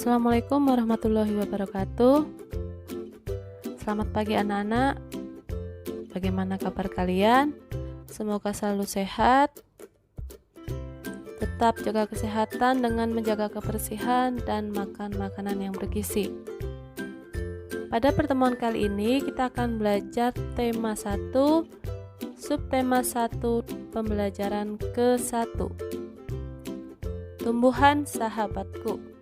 Assalamualaikum warahmatullahi wabarakatuh. Selamat pagi anak-anak. Bagaimana kabar kalian? Semoga selalu sehat. Tetap jaga kesehatan dengan menjaga kebersihan dan makan makanan yang bergizi. Pada pertemuan kali ini kita akan belajar tema 1, subtema 1, pembelajaran ke-1. Tumbuhan sahabatku.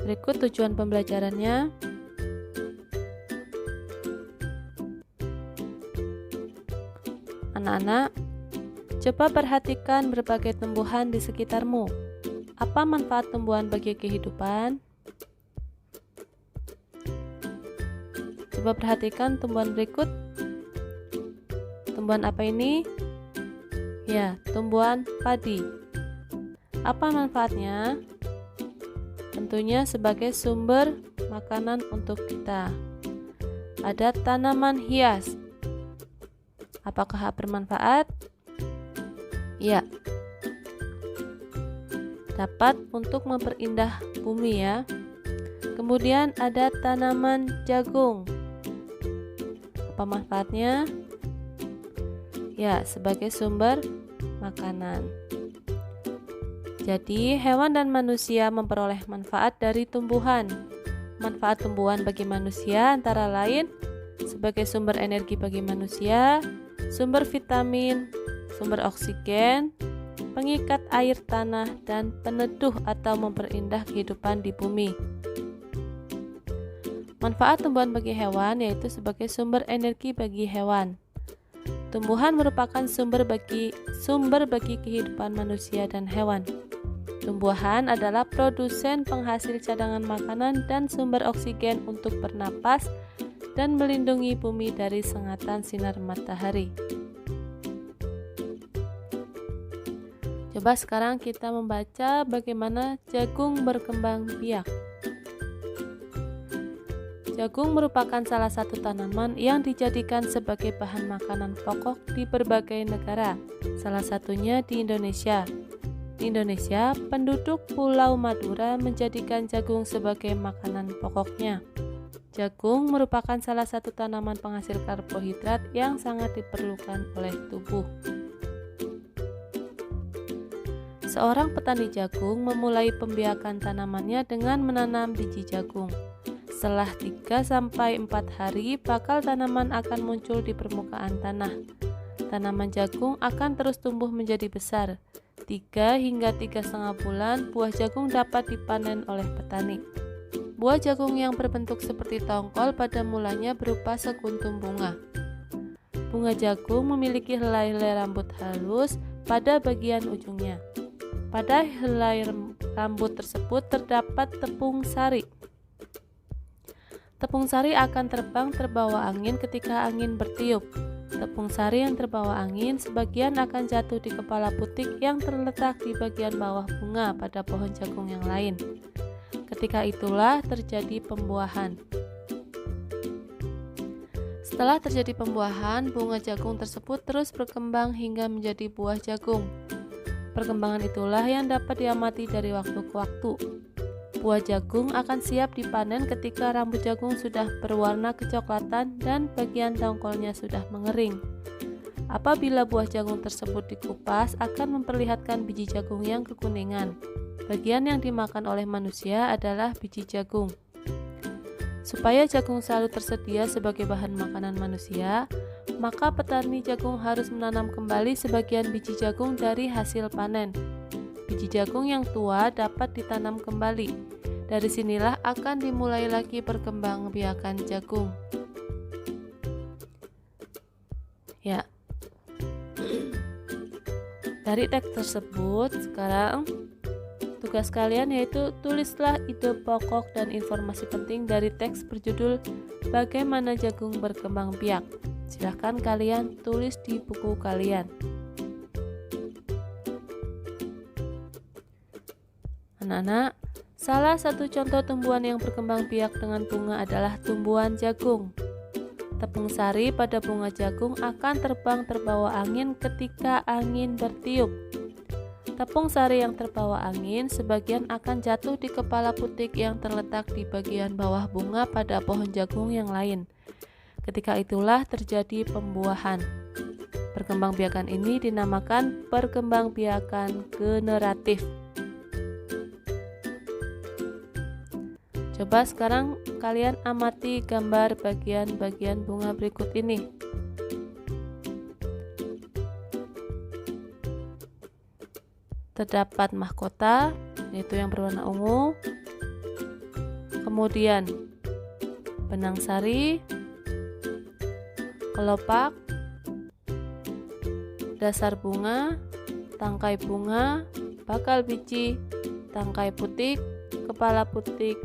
Berikut tujuan pembelajarannya. Anak-anak, coba perhatikan berbagai tumbuhan di sekitarmu. Apa manfaat tumbuhan bagi kehidupan? Coba perhatikan tumbuhan berikut. Tumbuhan apa ini? Ya, tumbuhan padi. Apa manfaatnya? Tentunya sebagai sumber makanan untuk kita. Ada tanaman hias. Apakah bermanfaat? Ya. Dapat untuk memperindah bumi ya. Kemudian ada tanaman jagung. Apa manfaatnya? Ya, sebagai sumber makanan. Jadi, hewan dan manusia memperoleh manfaat dari tumbuhan. Manfaat tumbuhan bagi manusia antara lain sebagai sumber energi bagi manusia, sumber vitamin, sumber oksigen, pengikat air tanah, dan peneduh atau memperindah kehidupan di bumi. Manfaat tumbuhan bagi hewan yaitu sebagai sumber energi bagi hewan. Tumbuhan merupakan sumber bagi kehidupan manusia dan hewan. Tumbuhan adalah produsen penghasil cadangan makanan dan sumber oksigen untuk bernapas dan melindungi bumi dari sengatan sinar matahari. Coba sekarang kita membaca bagaimana jagung berkembang biak. Jagung merupakan salah satu tanaman yang dijadikan sebagai bahan makanan pokok di berbagai negara, salah satunya di Indonesia. Di Indonesia, penduduk Pulau Madura menjadikan jagung sebagai makanan pokoknya. Jagung merupakan salah satu tanaman penghasil karbohidrat yang sangat diperlukan oleh tubuh. Seorang petani jagung memulai pembiakan tanamannya dengan menanam biji jagung. Setelah 3-4 hari, bakal tanaman akan muncul di permukaan tanah. Tanaman jagung akan terus tumbuh menjadi besar. 3 hingga 3,5 bulan, buah jagung dapat dipanen oleh petani. Buah jagung yang berbentuk seperti tongkol pada mulanya berupa sekuntum bunga. Bunga jagung memiliki helai-helai rambut halus pada bagian ujungnya. Pada helai rambut tersebut terdapat tepung sari. Tepung sari akan terbang terbawa angin ketika angin bertiup. Tepung sari yang terbawa angin sebagian akan jatuh di kepala putik yang terletak di bagian bawah bunga pada pohon jagung yang lain. Ketika itulah terjadi pembuahan. Setelah terjadi pembuahan, bunga jagung tersebut terus berkembang hingga menjadi buah jagung. Perkembangan itulah yang dapat diamati dari waktu ke waktu. Buah jagung akan siap dipanen ketika rambut jagung sudah berwarna kecoklatan dan bagian tongkolnya sudah mengering. Apabila buah jagung tersebut dikupas, akan memperlihatkan biji jagung yang kekuningan. Bagian yang dimakan oleh manusia adalah biji jagung. Supaya jagung selalu tersedia sebagai bahan makanan manusia, maka petani jagung harus menanam kembali sebagian biji jagung dari hasil panen. Biji jagung yang tua dapat ditanam kembali. Dari sinilah akan dimulai lagi perkembangbiakan jagung. Ya. Dari teks tersebut, sekarang tugas kalian yaitu tulislah ide pokok dan informasi penting dari teks berjudul Bagaimana Jagung Berkembang Biak. Silahkan kalian tulis di buku kalian. Anak-anak, salah satu contoh tumbuhan yang berkembang biak dengan bunga adalah tumbuhan jagung. Tepung sari pada bunga jagung akan terbang terbawa angin ketika angin bertiup. Tepung sari yang terbawa angin sebagian akan jatuh di kepala putik yang terletak di bagian bawah bunga pada pohon jagung yang lain. Ketika itulah terjadi pembuahan. Perkembangbiakan ini dinamakan perkembangbiakan generatif. Coba sekarang kalian amati gambar bagian-bagian bunga berikut ini. Terdapat mahkota, yaitu yang berwarna ungu, kemudian benang sari, kelopak, dasar bunga, tangkai bunga, bakal biji, tangkai putik, kepala putik,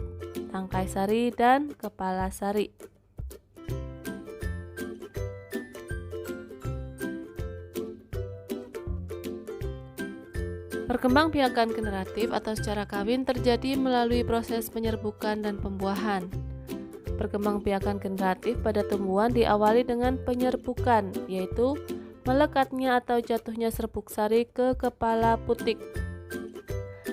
tangkai sari, dan kepala sari. Perkembangbiakan generatif atau secara kawin terjadi melalui proses penyerbukan dan pembuahan. Perkembangbiakan generatif pada tumbuhan diawali dengan penyerbukan, yaitu melekatnya atau jatuhnya serbuk sari ke kepala putik.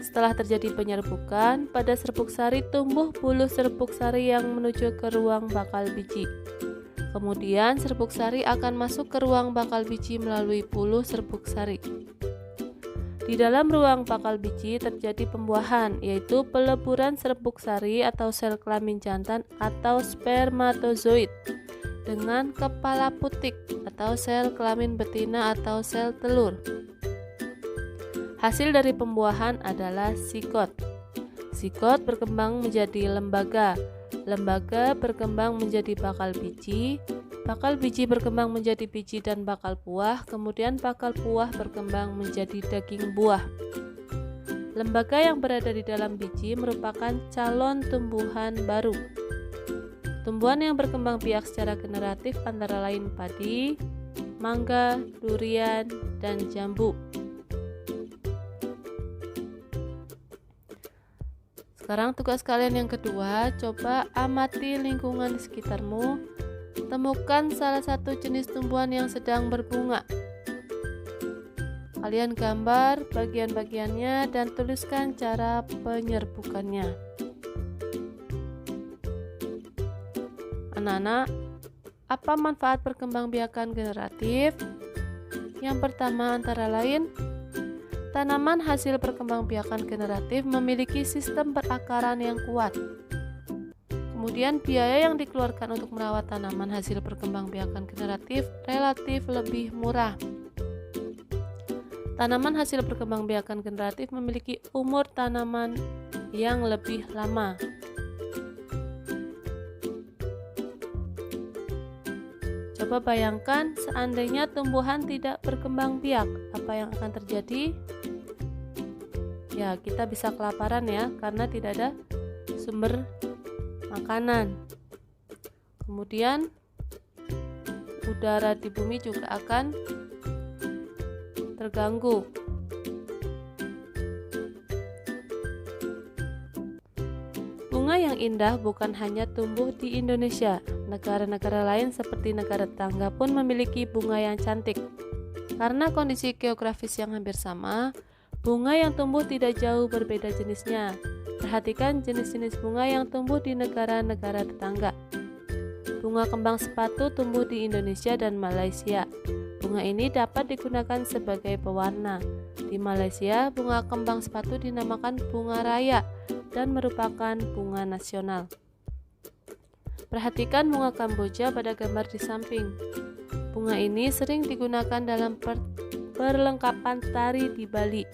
Setelah terjadi penyerbukan, pada serbuk sari tumbuh bulu serbuk sari yang menuju ke ruang bakal biji. Kemudian serbuk sari akan masuk ke ruang bakal biji melalui bulu serbuk sari. Di dalam ruang bakal biji terjadi pembuahan, yaitu peleburan serbuk sari atau sel kelamin jantan atau spermatozoid dengan kepala putik atau sel kelamin betina atau sel telur. Hasil dari pembuahan adalah sigot. Sigot berkembang menjadi lembaga. Lembaga berkembang menjadi bakal biji. Bakal biji berkembang menjadi biji dan bakal buah, kemudian bakal buah berkembang menjadi daging buah. Lembaga yang berada di dalam biji merupakan calon tumbuhan baru. Tumbuhan yang berkembang biak secara generatif antara lain padi, mangga, durian, dan jambu. Sekarang tugas kalian yang kedua, coba amati lingkungan di sekitarmu. Temukan salah satu jenis tumbuhan yang sedang berbunga. Kalian gambar bagian-bagiannya dan tuliskan cara penyerbukannya. Anak-anak, apa manfaat perkembangbiakan generatif? Yang pertama antara lain, tanaman hasil perkembangbiakan generatif memiliki sistem perakaran yang kuat. Kemudian biaya yang dikeluarkan untuk merawat tanaman hasil perkembangbiakan generatif relatif lebih murah. Tanaman hasil perkembangbiakan generatif memiliki umur tanaman yang lebih lama. Coba bayangkan seandainya tumbuhan tidak berkembang biak, apa yang akan terjadi? Ya, kita bisa kelaparan ya, karena tidak ada sumber makanan. Kemudian udara di bumi juga akan terganggu. Bunga yang indah bukan hanya tumbuh di Indonesia. Negara-negara lain seperti negara tetangga pun memiliki bunga yang cantik. Karena kondisi geografis yang hampir sama, bunga yang tumbuh tidak jauh berbeda jenisnya. Perhatikan jenis-jenis bunga yang tumbuh di negara-negara tetangga. Bunga kembang sepatu tumbuh di Indonesia dan Malaysia. Bunga ini dapat digunakan sebagai pewarna. Di Malaysia, bunga kembang sepatu dinamakan bunga raya dan merupakan bunga nasional. Perhatikan bunga Kamboja pada gambar di samping. Bunga ini sering digunakan dalam perlengkapan tari di Bali.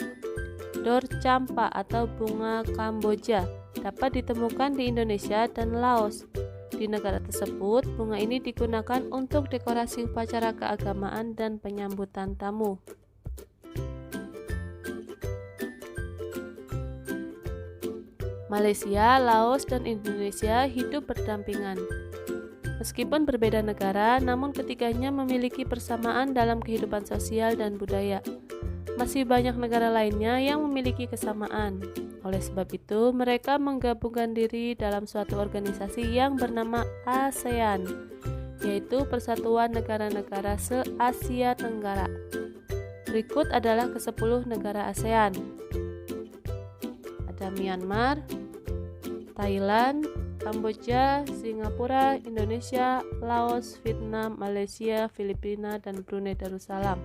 Dor campa atau bunga Kamboja dapat ditemukan di Indonesia dan Laos. Di negara tersebut, bunga ini digunakan untuk dekorasi upacara keagamaan dan penyambutan tamu. Malaysia, Laos, dan Indonesia hidup berdampingan. Meskipun berbeda negara, namun ketiganya memiliki persamaan dalam kehidupan sosial dan budaya. Masih banyak negara lainnya yang memiliki kesamaan. Oleh sebab itu, mereka menggabungkan diri dalam suatu organisasi yang bernama ASEAN, yaitu Persatuan Negara-Negara se-Asia Tenggara. Berikut adalah ke-10 negara ASEAN. Ada Myanmar, Thailand, Kamboja, Singapura, Indonesia, Laos, Vietnam, Malaysia, Filipina, dan Brunei Darussalam.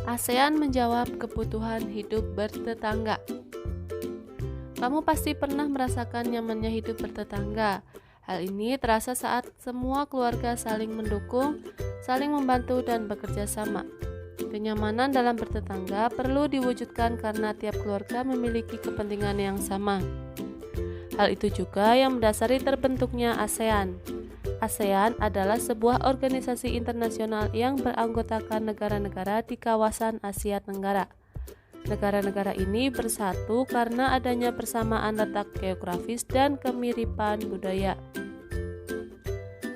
ASEAN menjawab kebutuhan hidup bertetangga. Kamu pasti pernah merasakan nyamannya hidup bertetangga. Hal ini terasa saat semua keluarga saling mendukung, saling membantu, dan bekerja sama. Kenyamanan dalam bertetangga perlu diwujudkan karena tiap keluarga memiliki kepentingan yang sama. Hal itu juga yang mendasari terbentuknya ASEAN. ASEAN adalah sebuah organisasi internasional yang beranggotakan negara-negara di kawasan Asia Tenggara. Negara-negara ini bersatu karena adanya persamaan letak geografis dan kemiripan budaya.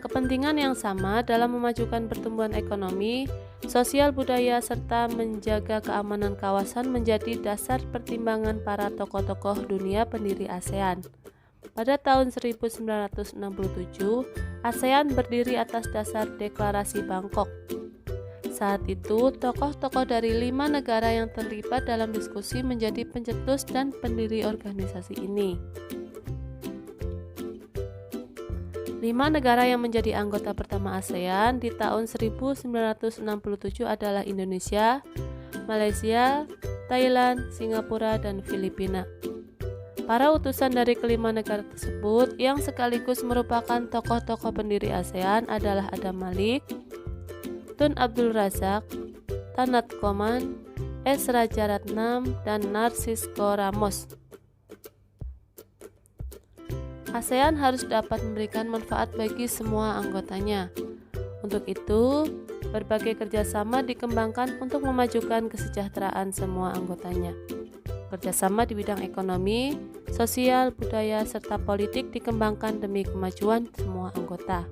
Kepentingan yang sama dalam memajukan pertumbuhan ekonomi, sosial budaya, serta menjaga keamanan kawasan menjadi dasar pertimbangan para tokoh-tokoh dunia pendiri ASEAN. Pada tahun 1967, ASEAN berdiri atas dasar Deklarasi Bangkok. Saat itu, tokoh-tokoh dari 5 negara yang terlibat dalam diskusi menjadi pencetus dan pendiri organisasi ini. 5 negara yang menjadi anggota pertama ASEAN di tahun 1967 adalah Indonesia, Malaysia, Thailand, Singapura, dan Filipina. Para utusan dari kelima negara tersebut yang sekaligus merupakan tokoh-tokoh pendiri ASEAN adalah Adam Malik, Tun Abdul Razak, Tanat Koman, S. Rajaratnam, dan Narcisco Ramos. ASEAN harus dapat memberikan manfaat bagi semua anggotanya. Untuk itu, berbagai kerjasama dikembangkan untuk memajukan kesejahteraan semua anggotanya. Kerjasama di bidang ekonomi, sosial, budaya, serta politik dikembangkan demi kemajuan semua anggota.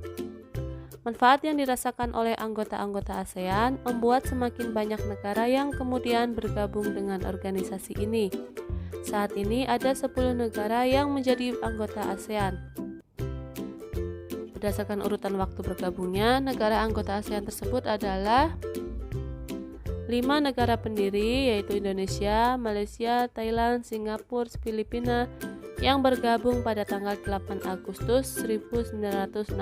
Manfaat yang dirasakan oleh anggota-anggota ASEAN membuat semakin banyak negara yang kemudian bergabung dengan organisasi ini. Saat ini ada 10 negara yang menjadi anggota ASEAN. Berdasarkan urutan waktu bergabungnya, negara anggota ASEAN tersebut adalah 5 negara pendiri, yaitu Indonesia, Malaysia, Thailand, Singapura, Filipina, yang bergabung pada tanggal 8 Agustus 1967.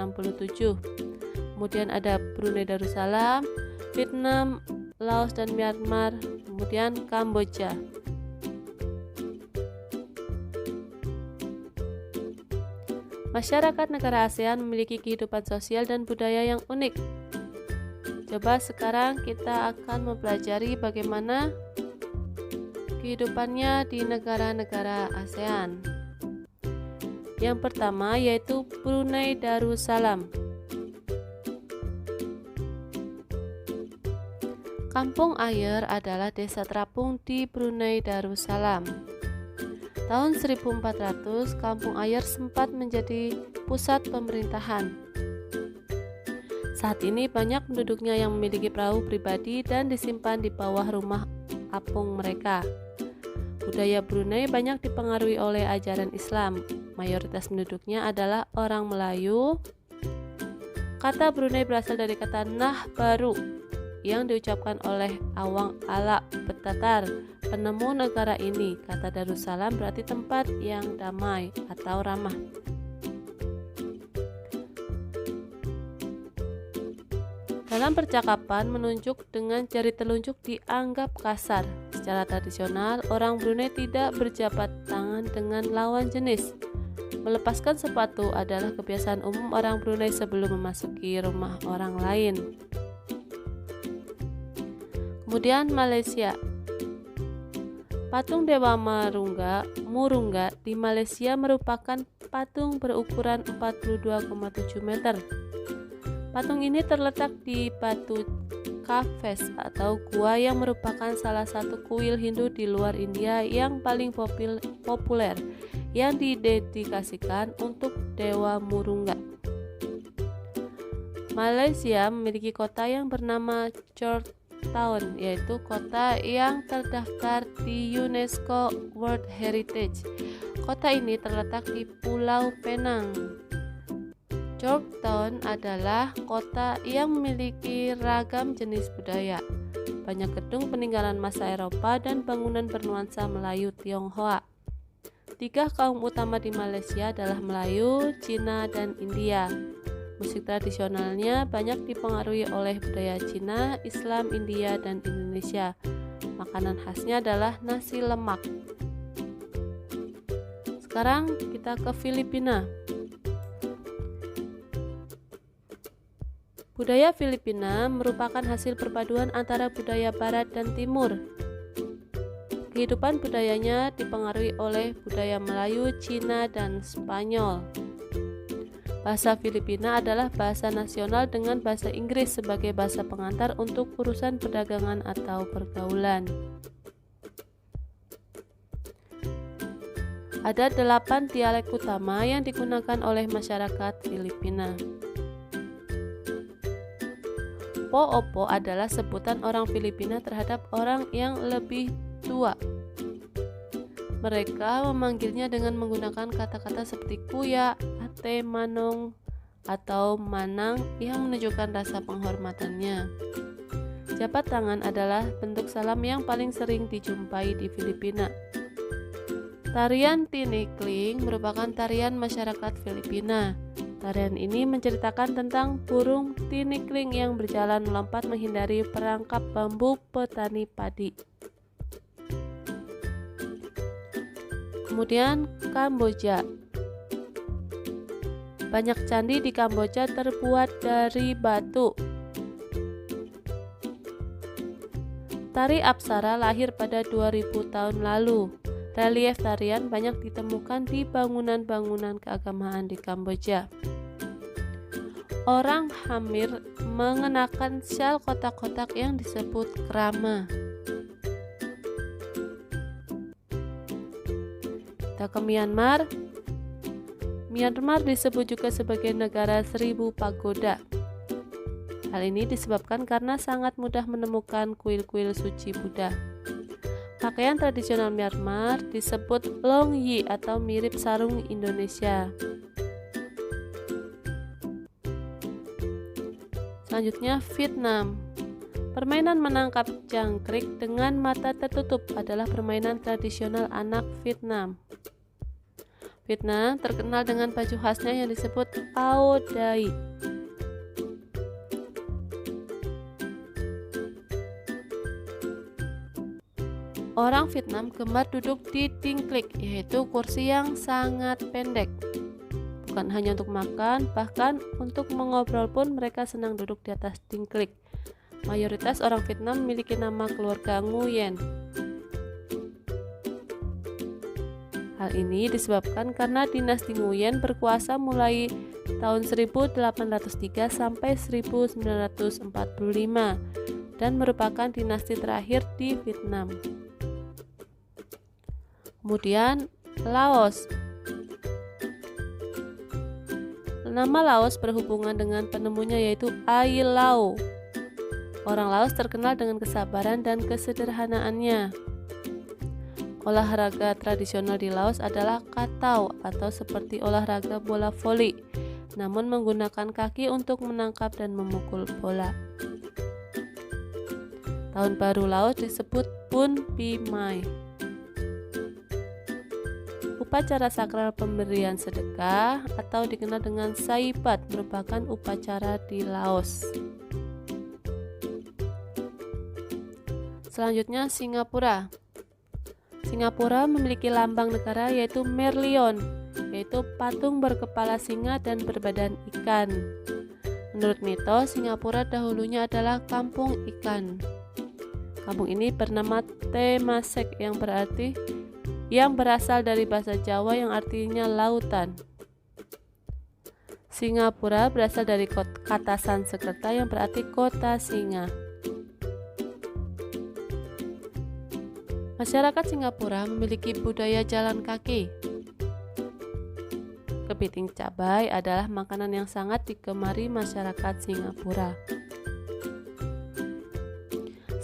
Kemudian ada Brunei Darussalam, Vietnam, Laos, dan Myanmar, kemudian Kamboja. Masyarakat negara ASEAN memiliki kehidupan sosial dan budaya yang unik. Coba sekarang kita akan mempelajari bagaimana kehidupannya di negara-negara ASEAN. Yang pertama yaitu Brunei Darussalam. Kampung Ayer adalah desa terapung di Brunei Darussalam. Tahun 1400, Kampung Ayer sempat menjadi pusat pemerintahan. Saat ini banyak penduduknya yang memiliki perahu pribadi dan disimpan di bawah rumah apung mereka. Budaya Brunei banyak dipengaruhi oleh ajaran Islam. Mayoritas penduduknya adalah orang Melayu. Kata Brunei berasal dari kata nah baru yang diucapkan oleh Awang Ala Betatar, penemu negara ini. Kata Darussalam berarti tempat yang damai atau ramah. Dalam percakapan, menunjuk dengan jari telunjuk dianggap kasar. Secara tradisional, orang Brunei tidak berjabat tangan dengan lawan jenis. Melepaskan sepatu adalah kebiasaan umum orang Brunei sebelum memasuki rumah orang lain. Kemudian Malaysia. Patung Dewa Murungga di Malaysia merupakan patung berukuran 42,7 meter. Patung ini terletak di Batu Caves atau gua yang merupakan salah satu kuil Hindu di luar India yang paling populer yang didedikasikan untuk Dewa Murungga. Malaysia memiliki kota yang bernama Town, yaitu kota yang terdaftar di UNESCO World Heritage. Kota ini terletak di Pulau Penang. Georgetown adalah kota yang memiliki ragam jenis budaya, banyak gedung peninggalan masa Eropa dan bangunan bernuansa Melayu Tionghoa. 3 kaum utama di Malaysia adalah Melayu, Cina, dan India. Musik tradisionalnya banyak dipengaruhi oleh budaya Cina, Islam, India, dan Indonesia. Makanan khasnya adalah nasi lemak. Sekarang kita ke Filipina. Budaya Filipina merupakan hasil perpaduan antara budaya Barat dan Timur. Kehidupan budayanya dipengaruhi oleh budaya Melayu, Cina, dan Spanyol. Bahasa Filipina adalah bahasa nasional dengan bahasa Inggris sebagai bahasa pengantar untuk urusan perdagangan atau pergaulan. Ada 8 dialek utama yang digunakan oleh masyarakat Filipina. Po-opo adalah sebutan orang Filipina terhadap orang yang lebih tua. Mereka memanggilnya dengan menggunakan kata-kata seperti kuya, ate, manong, atau manang yang menunjukkan rasa penghormatannya. Jabat tangan adalah bentuk salam yang paling sering dijumpai di Filipina. Tarian tinikling merupakan tarian masyarakat Filipina. Tarian ini menceritakan tentang burung tinikling yang berjalan melompat menghindari perangkap bambu petani padi. Kemudian Kamboja. Banyak candi di Kamboja terbuat dari batu. Tari Apsara lahir pada 2000 tahun lalu. Relief tarian banyak ditemukan di bangunan-bangunan keagamaan di Kamboja. Orang Hamir mengenakan syal kotak-kotak yang disebut krama. Kita ke Myanmar. Myanmar disebut juga sebagai negara 1000 pagoda. Hal ini disebabkan karena sangat mudah menemukan kuil-kuil suci Buddha. Pakaian tradisional Myanmar disebut long yi atau mirip sarung Indonesia. Selanjutnya Vietnam. Permainan menangkap jangkrik dengan mata tertutup adalah permainan tradisional anak Vietnam. Vietnam terkenal dengan baju khasnya yang disebut Ao Dai. Orang Vietnam gemar duduk di tingklik, yaitu kursi yang sangat pendek. Bukan hanya untuk makan, bahkan untuk mengobrol pun mereka senang duduk di atas tingklik. Mayoritas orang Vietnam memiliki nama keluarga Nguyen. Hal ini disebabkan karena dinasti Nguyen berkuasa mulai tahun 1803 sampai 1945 dan merupakan dinasti terakhir di Vietnam. Kemudian Laos. Nama Laos berhubungan dengan penemunya yaitu Ai Lau. Orang Laos terkenal dengan kesabaran dan kesederhanaannya. Olahraga tradisional di Laos adalah katau atau seperti olahraga bola voli, namun menggunakan kaki untuk menangkap dan memukul bola. Tahun baru Laos disebut Bun Pi Mai. Upacara sakral pemberian sedekah atau dikenal dengan Saibat merupakan upacara di Laos. Selanjutnya Singapura. Singapura memiliki lambang negara yaitu Merlion, yaitu patung berkepala singa dan berbadan ikan. Menurut mitos, Singapura dahulunya adalah kampung ikan. Kampung ini bernama Temasek yang berasal dari bahasa Jawa yang artinya lautan. Singapura berasal dari kata Sanskerta yang berarti kota singa. Masyarakat Singapura memiliki budaya jalan kaki. Kepiting cabai adalah makanan yang sangat digemari masyarakat Singapura.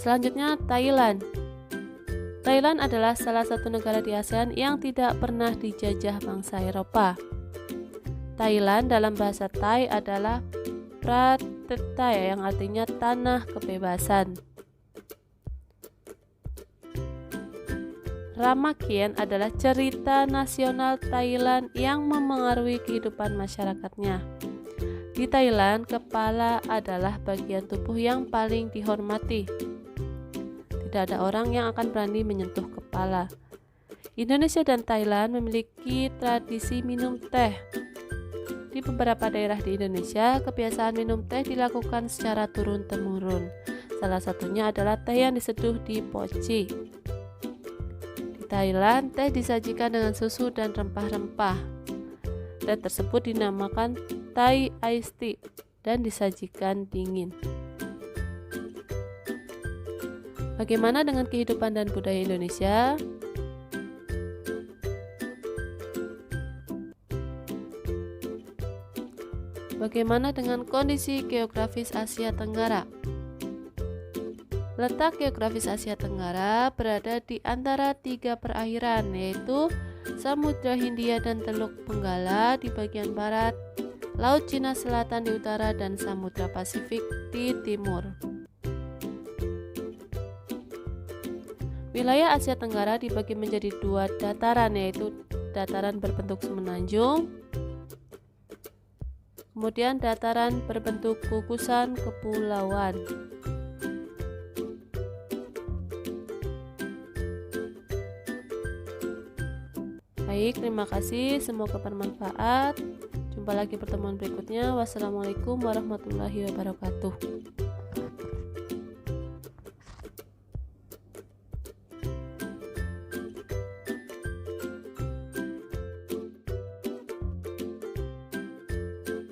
Selanjutnya, Thailand. Thailand adalah salah satu negara di ASEAN yang tidak pernah dijajah bangsa Eropa. Thailand dalam bahasa Thai adalah Pratetthai yang artinya tanah kebebasan. Ramakien adalah cerita nasional Thailand yang memengaruhi kehidupan masyarakatnya. Di Thailand, kepala adalah bagian tubuh yang paling dihormati. Tidak ada orang yang akan berani menyentuh kepala. Indonesia dan Thailand memiliki tradisi minum teh. Di beberapa daerah di Indonesia, kebiasaan minum teh dilakukan secara turun-temurun. Salah satunya adalah teh yang diseduh di poci. Di Thailand, teh disajikan dengan susu dan rempah-rempah. Teh tersebut dinamakan Thai Iced Tea dan disajikan dingin. Bagaimana dengan kehidupan dan budaya Indonesia? Bagaimana dengan kondisi geografis Asia Tenggara? Letak geografis Asia Tenggara berada di antara 3 perairan, yaitu Samudra Hindia dan Teluk Benggala di bagian barat, Laut Cina Selatan di utara, dan Samudra Pasifik di timur. Wilayah Asia Tenggara dibagi menjadi 2 dataran, yaitu dataran berbentuk semenanjung, kemudian dataran berbentuk gugusan kepulauan. Baik, terima kasih, semoga bermanfaat. Jumpa lagi pertemuan berikutnya. Wassalamualaikum warahmatullahi wabarakatuh.